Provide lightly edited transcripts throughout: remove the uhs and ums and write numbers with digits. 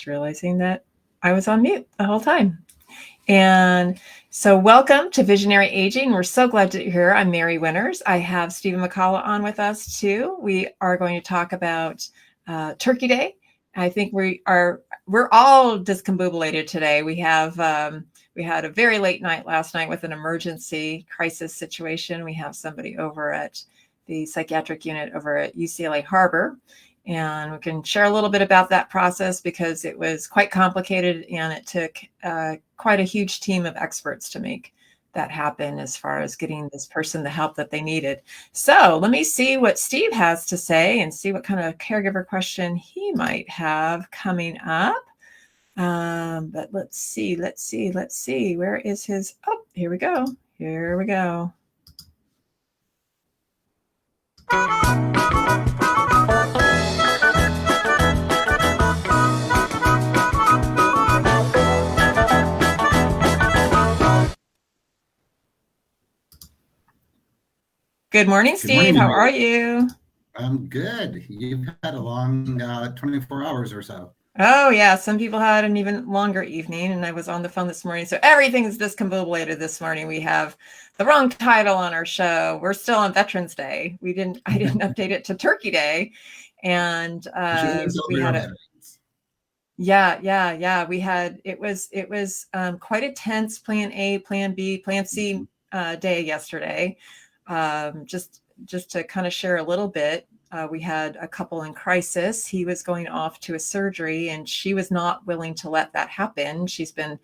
realizing that I was on mute the whole time. And so welcome to Visionary Aging. We're so glad that you're here. I'm Mary Winters. I have Stephen McCullough on with us too. We are going to talk about Turkey Day. I think we're all discombobulated today. We had a very late night last night with an emergency crisis situation. We have somebody over at the psychiatric unit over at UCLA Harbor. And we can share a little bit about that process because it was quite complicated and it took quite a huge team of experts to make that happen as far as getting this person the help that they needed. So let me see what Steve has to say and see what kind of caregiver question he might have coming up. But let's see. Where is his? Oh, here we go. Good morning, Steve. Good morning, how are you? I'm good. You've had a long 24 hours or so. Oh, yeah. Some people had an even longer evening, and I was on the phone this morning. So everything is discombobulated this morning. We have the wrong title on our show. We're still on Veterans Day. I didn't update it to Turkey Day. And we had a yeah. It was quite a tense plan A, plan B, plan C day yesterday. Just to kind of share a little bit, we had a couple in crisis. He was going off to a surgery and she was not willing to let that happen. She's been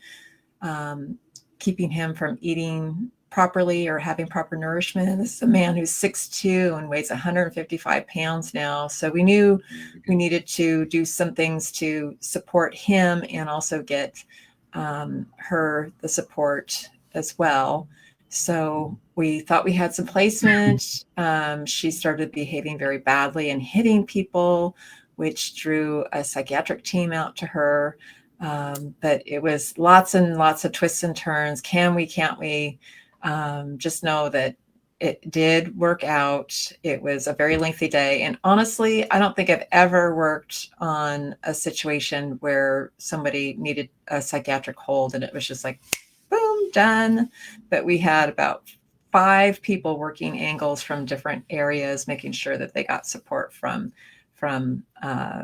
keeping him from eating properly or having proper nourishment. This is a man who's 6'2" and weighs 155 pounds now. So we knew we needed to do some things to support him and also get her the support as well. So we thought we had some placement. She started behaving very badly and hitting people, which drew a psychiatric team out to her. But it was lots and lots of twists and turns. Can we, can't we? Just know that it did work out. It was a very lengthy day. And honestly, I don't think I've ever worked on a situation where somebody needed a psychiatric hold and it was just like, boom, done. But we had about 5 people working angles from different areas, making sure that they got support from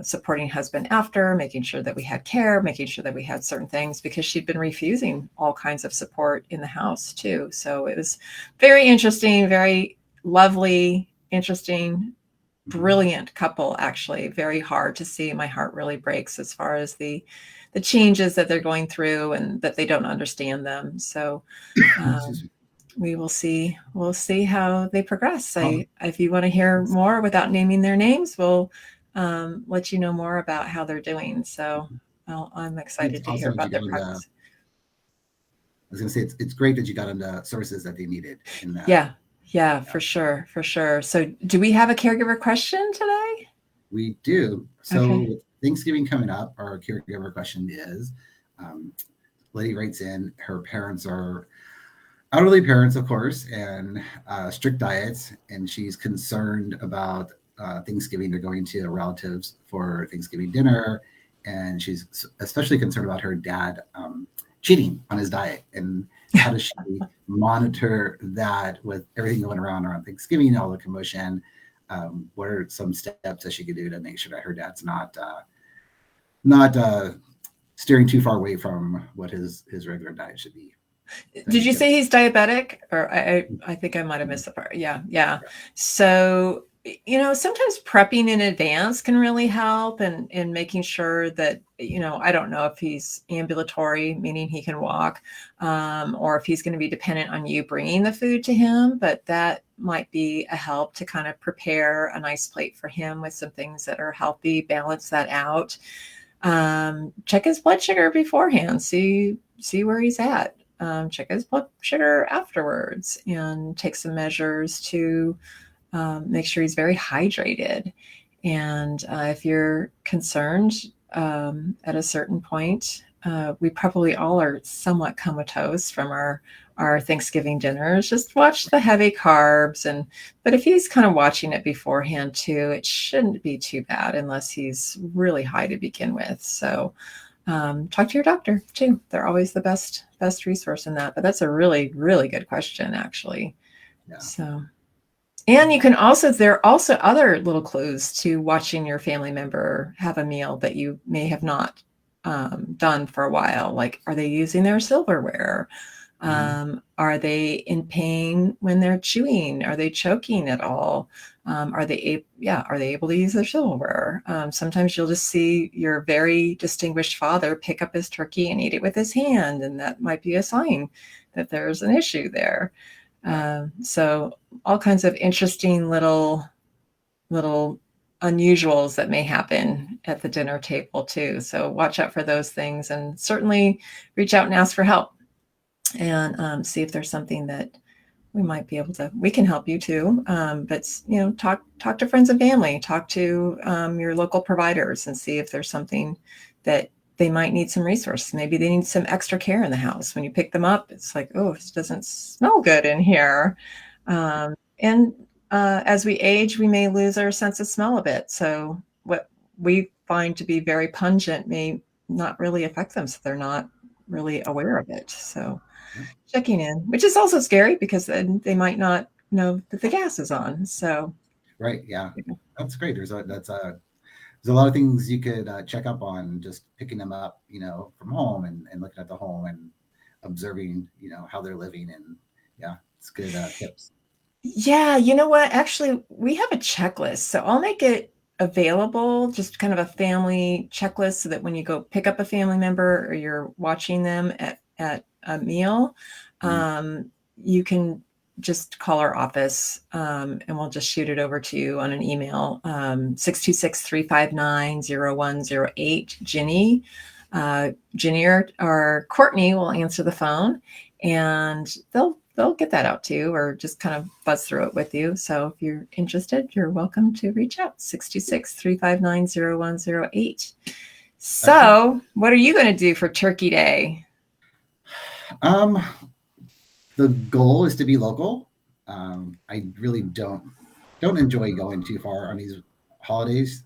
supporting husband after, making sure that we had care, making sure that we had certain things, because she'd been refusing all kinds of support in the house too. So it was very interesting, very lovely, interesting, brilliant couple, actually. Very hard to see. My heart really breaks as far as the changes that they're going through and that they don't understand them. So we will see. We'll see how they progress. If you want to hear more without naming their names, we'll let you know more about how they're doing. So I'm excited to hear about their progress. I was going to say, it's great that you got into services that they needed. Yeah, for sure. So do we have a caregiver question today? We do. So with Thanksgiving coming up, our caregiver question is, lady writes in, her parents are elderly parents, of course, and strict diets, and she's concerned about Thanksgiving. They're going to relatives for Thanksgiving dinner, and she's especially concerned about her dad cheating on his diet. And how does she monitor that with everything going around Thanksgiving, all the commotion? What are some steps that she could do to make sure that her dad's not steering too far away from what his regular diet should be? Did you say he's diabetic? Or I think I might have missed the part. Yeah. So, sometimes prepping in advance can really help and making sure that, I don't know if he's ambulatory, meaning he can walk, or if he's going to be dependent on you bringing the food to him, but that might be a help to kind of prepare a nice plate for him with some things that are healthy, balance that out. Check his blood sugar beforehand, see where he's at. Check his blood sugar afterwards and take some measures to make sure he's very hydrated. And if you're concerned at a certain point, we probably all are somewhat comatose from our Thanksgiving dinners. Just watch the heavy carbs. But if he's kind of watching it beforehand too, it shouldn't be too bad unless he's really high to begin with. So talk to your doctor too. They're always the best resource in that. But that's a really, really good question, actually. Yeah. So, and you can also, there are also other little clues to watching your family member have a meal that you may have not done for a while. Like, are they using their silverware? Are they in pain when they're chewing? Are they choking at all? Are they able to use their silverware? Sometimes you'll just see your very distinguished father pick up his turkey and eat it with his hand, and that might be a sign that there's an issue there. So all kinds of interesting little unusuals that may happen at the dinner table too. So watch out for those things, and certainly reach out and ask for help, and see if there's something that we can help you too. But talk to friends and family, talk to your local providers, and see if there's something that they might need some resources. Maybe they need some extra care in the house. When you pick them up, it's like, oh, it doesn't smell good in here. And as we age, we may lose our sense of smell a bit. So what we find to be very pungent may not really affect them. So they're not really aware of it. So checking in, which is also scary because then they might not know that the gas is on. So, right. Yeah. That's great. There's a lot of things you could check up on just picking them up, from home and looking at the home and observing, how they're living. And yeah, it's good tips. Yeah, you know what? Actually, we have a checklist. So I'll make it available, just kind of a family checklist, so that when you go pick up a family member or you're watching them at a meal, you can just call our office, and we'll just shoot it over to you on an email, 626-359-0108. Ginny or Courtney will answer the phone, and they'll get that out to you, or just kind of buzz through it with you. So if you're interested, you're welcome to reach out, 626-359-0108. So what are you going to do for Turkey Day? The goal is to be local. I really don't enjoy going too far on these holidays.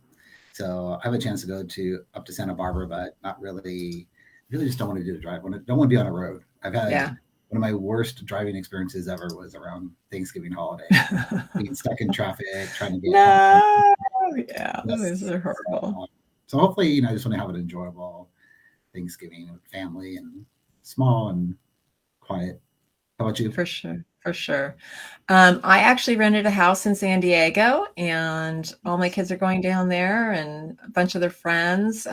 So I have a chance to go up to Santa Barbara, but not really. Really, just don't want to do the drive. Don't want to be on a road. I've had one of my worst driving experiences ever was around Thanksgiving holiday, being stuck in traffic, trying to get home. Yeah, those are horrible. So hopefully, I just want to have an enjoyable Thanksgiving with family and small and quiet. How about you? For sure. I actually rented a house in San Diego, and all my kids are going down there, and a bunch of their friends.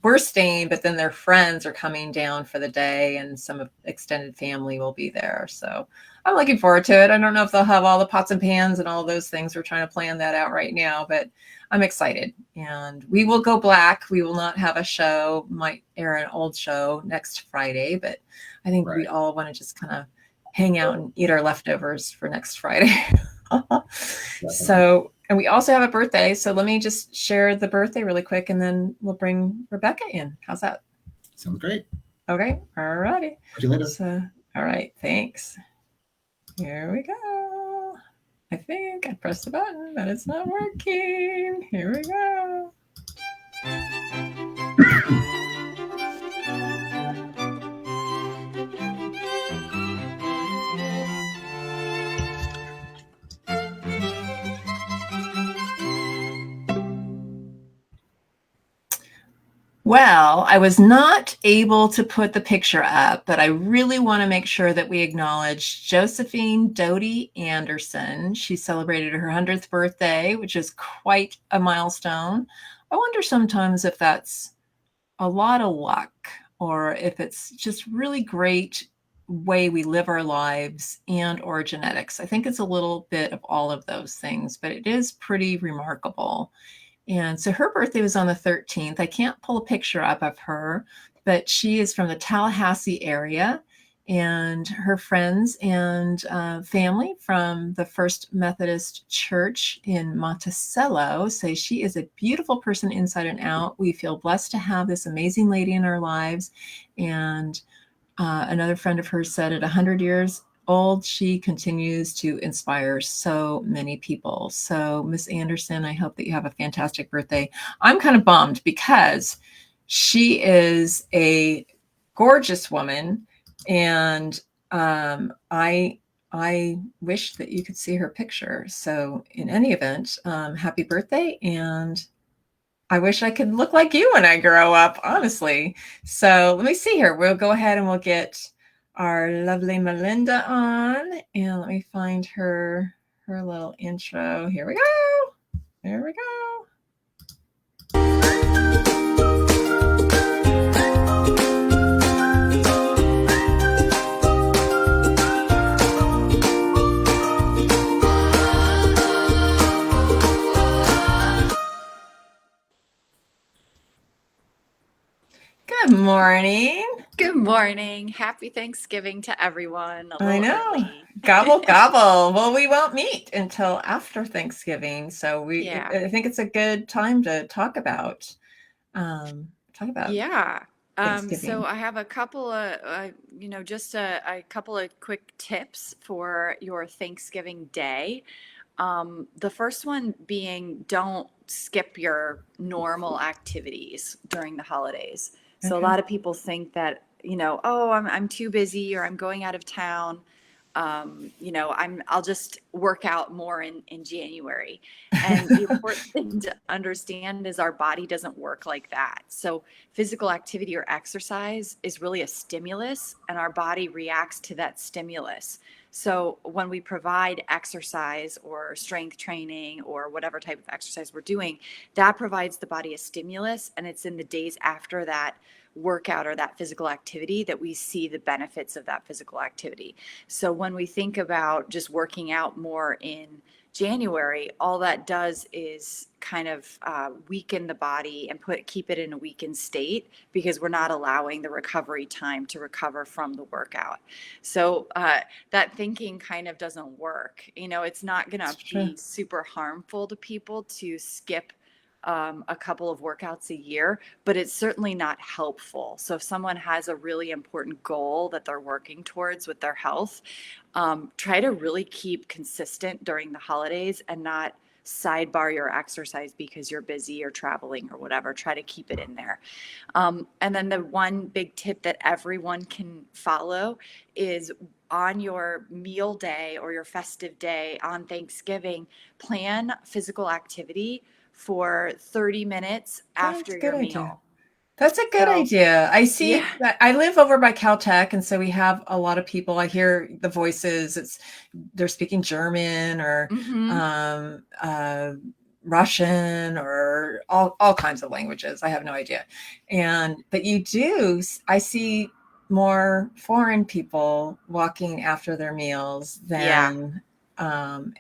We're staying, but then their friends are coming down for the day, and some extended family will be there. So I'm looking forward to it. I don't know if they'll have all the pots and pans and all those things. We're trying to plan that out right now, but I'm excited. And we will go black. We will not have a show. Might air an old show next Friday, but I think we all want to just kind of hang out and eat our leftovers for next Friday. So, and we also have a birthday. So let me just share the birthday really quick, and then we'll bring Rebecca in. How's that? Sounds great. Okay. All righty. See you later. So, all right. Thanks. Here we go. I think I pressed the button, but it's not working. Here we go. Well, I was not able to put the picture up, but I really want to make sure that we acknowledge Josephine Doty Anderson. She celebrated her 100th birthday, which is quite a milestone. I wonder sometimes if that's a lot of luck, or if it's just really great way we live our lives, and or genetics. I think it's a little bit of all of those things, but it is pretty remarkable. And so her birthday was on the 13th. I can't pull a picture up of her, but she is from the Tallahassee area, and her friends and family from the First Methodist Church in Monticello say she is a beautiful person inside and out. We feel blessed to have this amazing lady in our lives. And another friend of hers said at 100 years old, she continues to inspire so many people. So Miss Anderson, I hope that you have a fantastic birthday. I'm kind of bummed because she is a gorgeous woman, and I wish that you could see her picture. So in any event, happy birthday, and I wish I could look like you when I grow up, honestly. So let me see here. We'll go ahead and we'll get our lovely Melinda on, and let me find her little intro. Here we go. There we go. Good morning. Good morning. Happy Thanksgiving to everyone. I know. Early. Gobble, gobble. Well, we won't meet until after Thanksgiving. So Yeah. I think it's a good time to talk about Yeah. Thanksgiving. So I have a couple of, just a couple of quick tips for your Thanksgiving day. The first one being don't skip your normal activities during the holidays. So a Okay. lot of people think that, oh, I'm too busy or I'm going out of town. I'll just work out more in January. And the important thing to understand is our body doesn't work like that. So physical activity or exercise is really a stimulus, and our body reacts to that stimulus. So when we provide exercise or strength training or whatever type of exercise we're doing, that provides the body a stimulus, and it's in the days after that workout or that physical activity that we see the benefits of that physical activity. So when we think about just working out more in January, all that does is kind of weaken the body and keep it in a weakened state, because we're not allowing the recovery time to recover from the workout. So that thinking kind of doesn't work. It's not going to be super harmful to people to skip a couple of workouts a year, but it's certainly not helpful. So if someone has a really important goal that they're working towards with their health, try to really keep consistent during the holidays and not sidebar your exercise because you're busy or traveling or whatever. Try to keep it in there. And then the one big tip that everyone can follow is on your meal day or your festive day on Thanksgiving, plan physical activity for 30 minutes after your meal. That's a good idea. I see that I live over by Caltech, and so we have a lot of people. I hear the voices. They're speaking German or Russian or all kinds of languages. I have no idea. But I see more foreign people walking after their meals than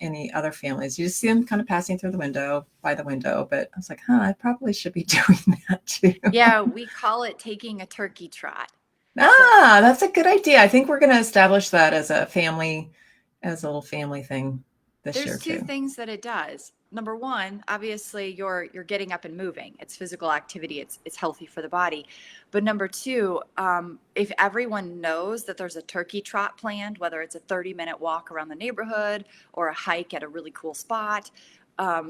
any other families. You just see them kind of passing through by the window. But I was like, I probably should be doing that too. Yeah, we call it taking a turkey trot. That's a good idea. I think we're going to establish that as a little family thing this year too. There's two things that it does. Number one, obviously you're getting up and moving. It's physical activity. It's healthy for the body. But number two, if everyone knows that there's a turkey trot planned, whether it's a 30-minute walk around the neighborhood or a hike at a really cool spot,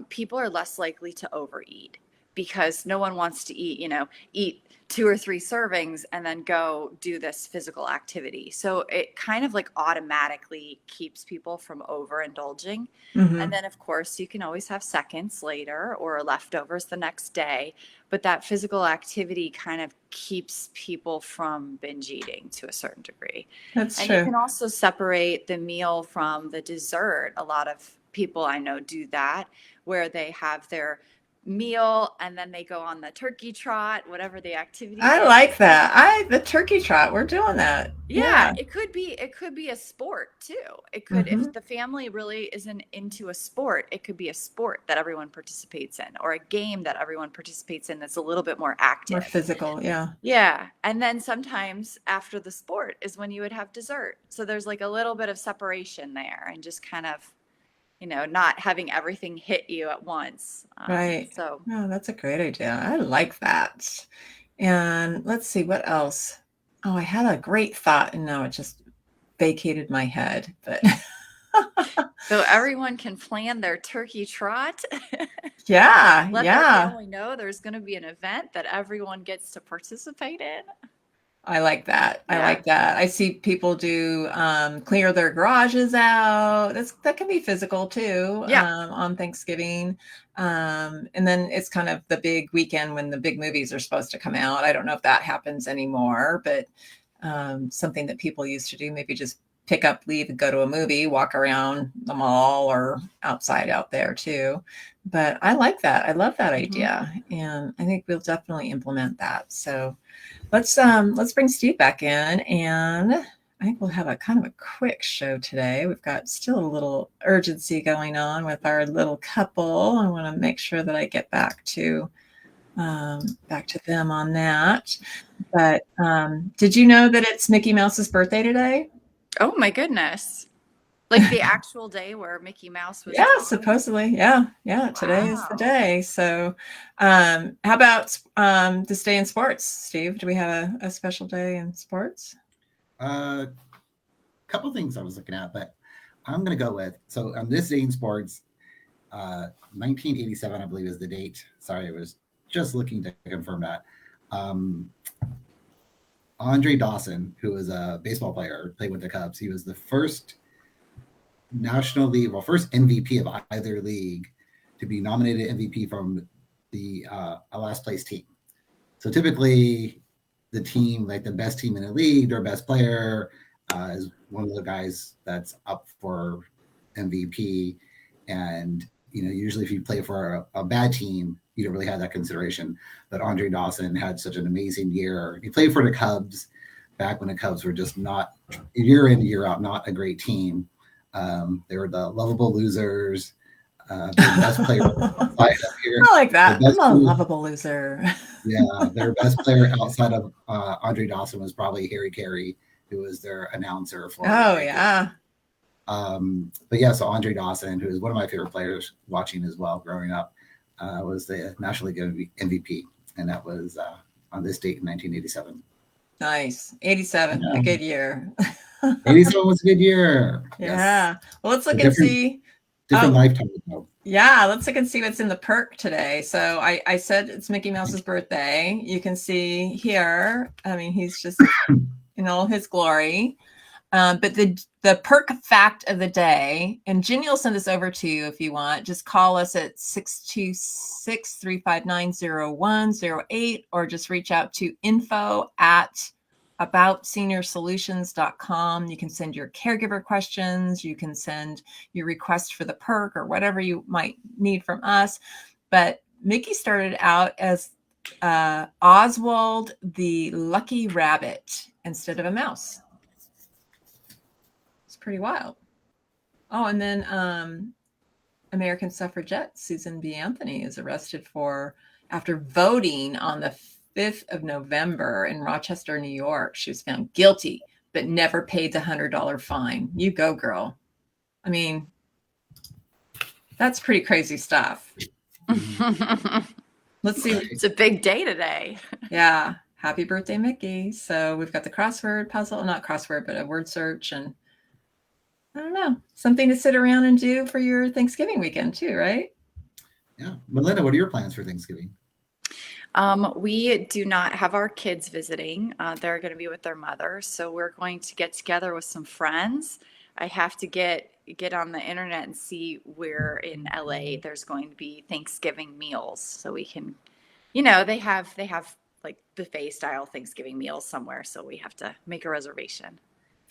people are less likely to overeat, because no one wants to eat 2 or 3 servings and then go do this physical activity. So it kind of like automatically keeps people from overindulging. And then of course you can always have seconds later or leftovers the next day, but that physical activity kind of keeps people from binge eating to a certain degree. That's true. You can also separate the meal from the dessert. A lot of people I know do that, where they have their meal and then they go on the turkey trot, whatever the activity I is. like that. The turkey trot, we're doing that. Yeah, it could be a sport too. It could, if the family really isn't into a sport, it could be a sport that everyone participates in, or a game that everyone participates in that's a little bit more active. More physical, yeah. Yeah. And then sometimes after the sport is when you would have dessert. So there's like a little bit of separation there, and just kind of not having everything hit you at once. Right. So, that's a great idea. I like that. And let's see, what else? Oh, I had a great thought and now it just vacated my head, but So everyone can plan their turkey trot. Yeah, Let their yeah. family know there's going to be an event that everyone gets to participate in. I like that. I Yeah. like that. I see people do clear their garages out. That can be physical too, Yeah. on Thanksgiving. And then it's kind of the big weekend when the big movies are supposed to come out. I don't know if that happens anymore, but something that people used to do, maybe just pick up, leave, and go to a movie, walk around the mall or outside out there too. But I like that. I love that idea. And I think we'll definitely implement that. So let's bring Steve back in, and I think we'll have a kind of a quick show today. We've got still a little urgency going on with our little couple. I want to make sure that I get back to them on that. But did you know that it's Mickey Mouse's birthday today? Oh my goodness. Like the actual day where Mickey Mouse was Yeah, born? supposedly. Yeah, yeah. Today is the Wow. day. So, how about this day in sports, Steve? Do we have a special day in sports? A couple things I was looking at, but I'm going to go with, so on this day in sports, 1987, I believe, is the date. Sorry, I was just looking to confirm that. Andre Dawson, who was a baseball player, played with the Cubs. He was the first National League, well, first MVP of either league to be nominated MVP from the last place team. So typically, the team, like the best team in the league, their best player is one of the guys that's up for MVP. And usually if you play for a bad team, you don't really have that consideration. But Andre Dawson had such an amazing year. He played for the Cubs back when the Cubs were just not, year in, year out, not a great team. They were the lovable losers. The best player outside of here. I like that. I'm a lovable loser. Yeah, their best player outside of Andre Dawson was probably Harry Carey, who was their announcer for. Oh yeah. But yeah, so Andre Dawson, who is one of my favorite players watching as well growing up, was the National League MVP, and that was on this date in 1987. Nice. 87, a good year. 87 was a good year. Yeah. Yes. Well, let's look and see. Different lifetime ago. Yeah, let's look and see what's in the perk today. So I said it's Mickey Mouse's birthday. You can see here, I mean, he's just in all his glory. But the perk fact of the day, and Ginny will send this over to you if you want. Just call us at 626-359-0108 or just reach out to info@aboutsенiorsolutions.com. You can send your caregiver questions. You can send your request for the perk or whatever you might need from us. But Mickey started out as Oswald the Lucky Rabbit instead of a mouse. Pretty wild. Oh, and then American suffragette Susan B. Anthony is arrested after voting on the 5th of November in Rochester, New York. She was found guilty, but never paid the $100 fine. You go, girl. I mean, that's pretty crazy stuff. Let's see. It's a big day today. Yeah. Happy birthday, Mickey. So we've got the crossword puzzle, not crossword, but a word search, and I don't know, something to sit around and do for your Thanksgiving weekend too, right? Yeah. Melinda, what are your plans for Thanksgiving? We do not have our kids visiting. They're going to be with their mother. So we're going to get together with some friends. I have to get on the internet and see where in LA there's going to be Thanksgiving meals. So we can, they have like buffet style Thanksgiving meals somewhere. So we have to make a reservation.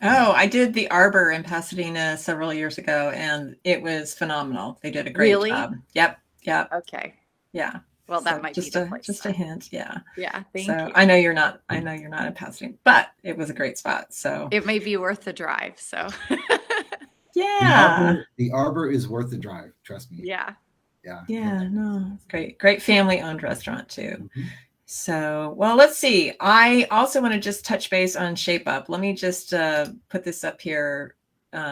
Oh, I did the Arbor in Pasadena several years ago, and it was phenomenal. They did a great job. Yep. Okay. Yeah. Well, that might be the place. Just a hint. Yeah. Yeah. Thank you. I know you're not in Pasadena, but it was a great spot. So it may be worth the drive. So yeah. The Arbor is worth the drive. Trust me. Yeah. Yeah. Yeah. No, great family owned restaurant too. Mm-hmm. So, well, let's see. I also want to just touch base on Shape Up. Let me just put this up here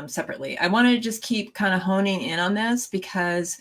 separately. I want to just keep kind of honing in on this because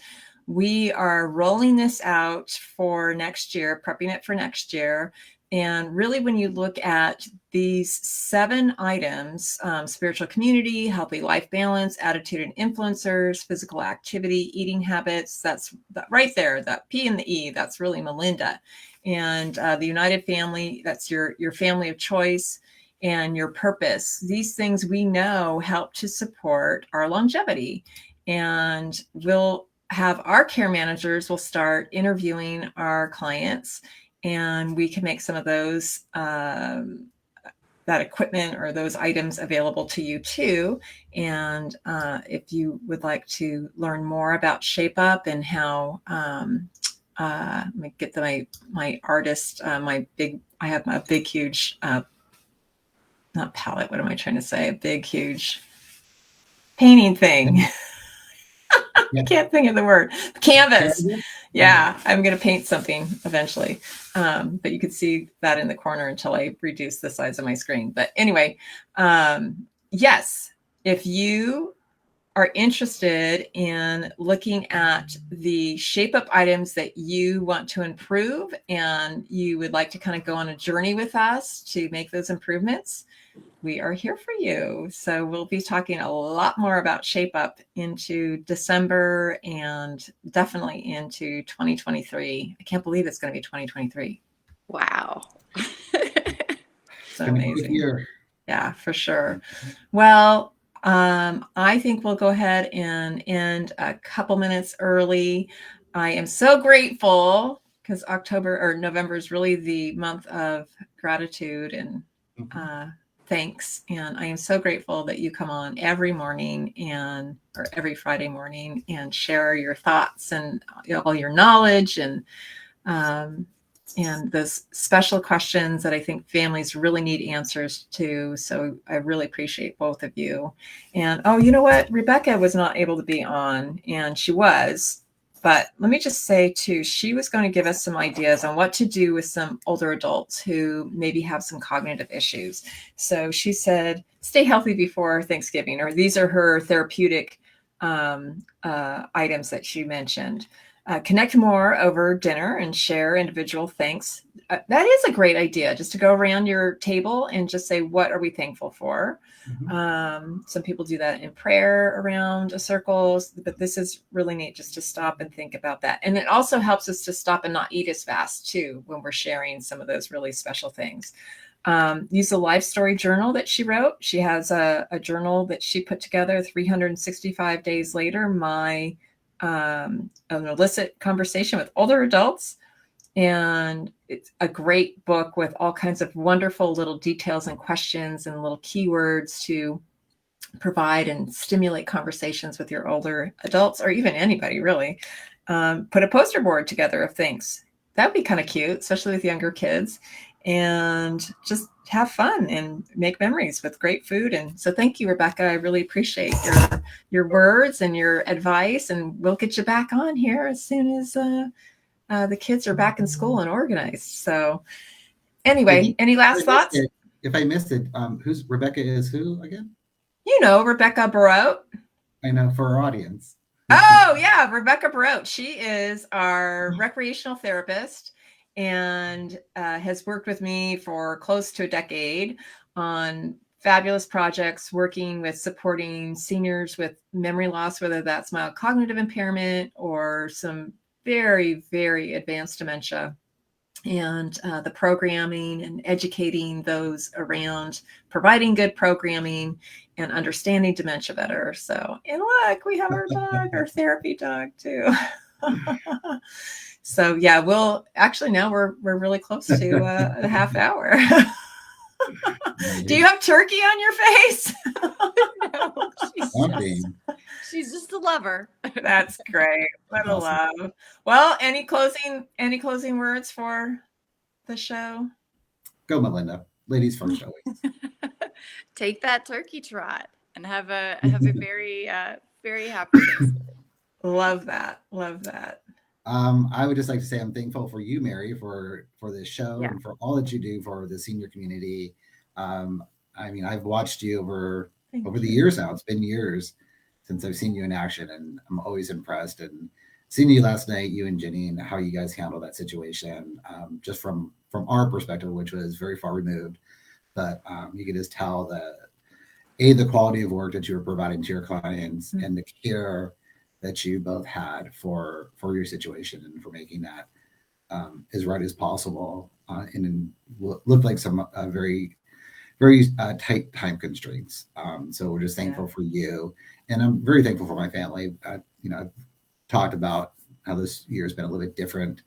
we are rolling this out for next year, prepping it for next year. And really, when you look at these 7 items, spiritual community, healthy life balance, attitude and influencers, physical activity, eating habits, that's that right there, that P and the E, that's really Melinda. And the United Family, that's your family of choice, and your purpose. These things we know help to support our longevity. And we'll have our care managers will start interviewing our clients, and we can make some of those that equipment or those items available to you too. And if you would like to learn more about Shape Up and how let me get my artist, I have a big huge not palette, what am I trying to say, a big huge painting thing. I can't think of the word. Canvas. Yeah, I'm going to paint something eventually. But you could see that in the corner until I reduce the size of my screen. But anyway, yes, if you are interested in looking at the Shape Up items that you want to improve, and you would like to kind of go on a journey with us to make those improvements, we are here for you. So we'll be talking a lot more about Shape Up into December and definitely into 2023. I can't believe it's going to be 2023. Wow. So amazing. Yeah, for sure. Well, I think we'll go ahead and end a couple minutes early. I am so grateful because November is really the month of gratitude and thanks. And I am so grateful that you come on every morning or every Friday morning and share your thoughts and all your knowledge and those special questions that I think families really need answers to. So I really appreciate both of you. And you know what? Rebecca was not able to be on, and she was. But let me just say, too, she was going to give us some ideas on what to do with some older adults who maybe have some cognitive issues. So she said, stay healthy before Thanksgiving, or these are her therapeutic items that she mentioned. Connect more over dinner and share individual thanks. That is a great idea, just to go around your table and just say, what are we thankful for? Some people do that in prayer around a circle, but this is really neat just to stop and think about that. And it also helps us to stop and not eat as fast too when we're sharing some of those really special things. Use the life story journal that she wrote. She has a journal that she put together, 365 days later, an illicit conversation with older adults. And it's a great book with all kinds of wonderful little details and questions and little keywords to provide and stimulate conversations with your older adults, or even anybody really. Put a poster board together of things. That would be kind of cute, especially with younger kids. And just have fun and make memories with great food. And so thank you, Rebecca. I really appreciate your words and your advice. And we'll get you back on here as soon as the kids are back in school and organized. So anyway, any last thoughts? If I missed it, who's Rebecca is who again? You know, Rebecca Barote. I know, for our audience. Oh yeah, Rebecca Barote. She is our recreational therapist and has worked with me for close to a decade on fabulous projects, working with supporting seniors with memory loss, whether that's mild cognitive impairment or some very, very advanced dementia, and the programming and educating those around providing good programming and understanding dementia better. So, and look, we have our dog, our therapy dog too. So yeah, now we're really close to a half hour. Do you have turkey on your face? No, she's just a lover. That's great. What a love. Well, any closing words for the show? Go, Melinda. Ladies first, always. Take that turkey trot and have a very very happy Thanksgiving. Love that. Love that. I would just like to say I'm thankful for you, Mary, for this show and for all that you do for the senior community. I mean, I've watched you over the years now. It's been years since I've seen you in action, and I'm always impressed. And seeing you last night, you and Jenny, and how you guys handled that situation, just from our perspective, which was very far removed. But you could just tell the quality of work that you were providing to your clients, mm-hmm. and the care that you both had for your situation and for making that as right as possible, and looked like some very tight time constraints. So we're just thankful for you, and I'm very thankful for my family. I've talked about how this year has been a little bit different,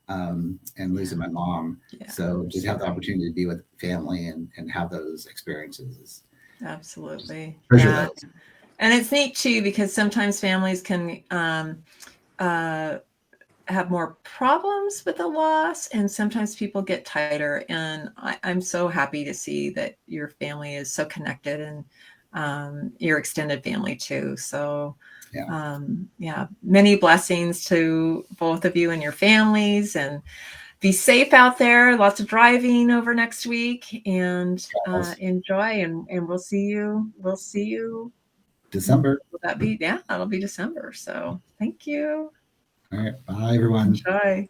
and losing my mom. So just have the opportunity to be with family and have those experiences. Absolutely. Those. And it's neat too, because sometimes families can have more problems with the loss, and sometimes people get tighter. And I'm so happy to see that your family is so connected, and your extended family too. So many blessings to both of you and your families, and be safe out there. Lots of driving over next week, and enjoy. And we'll see you December. Will that be? Yeah, that'll be December. So thank you. All right. Bye, everyone. Enjoy.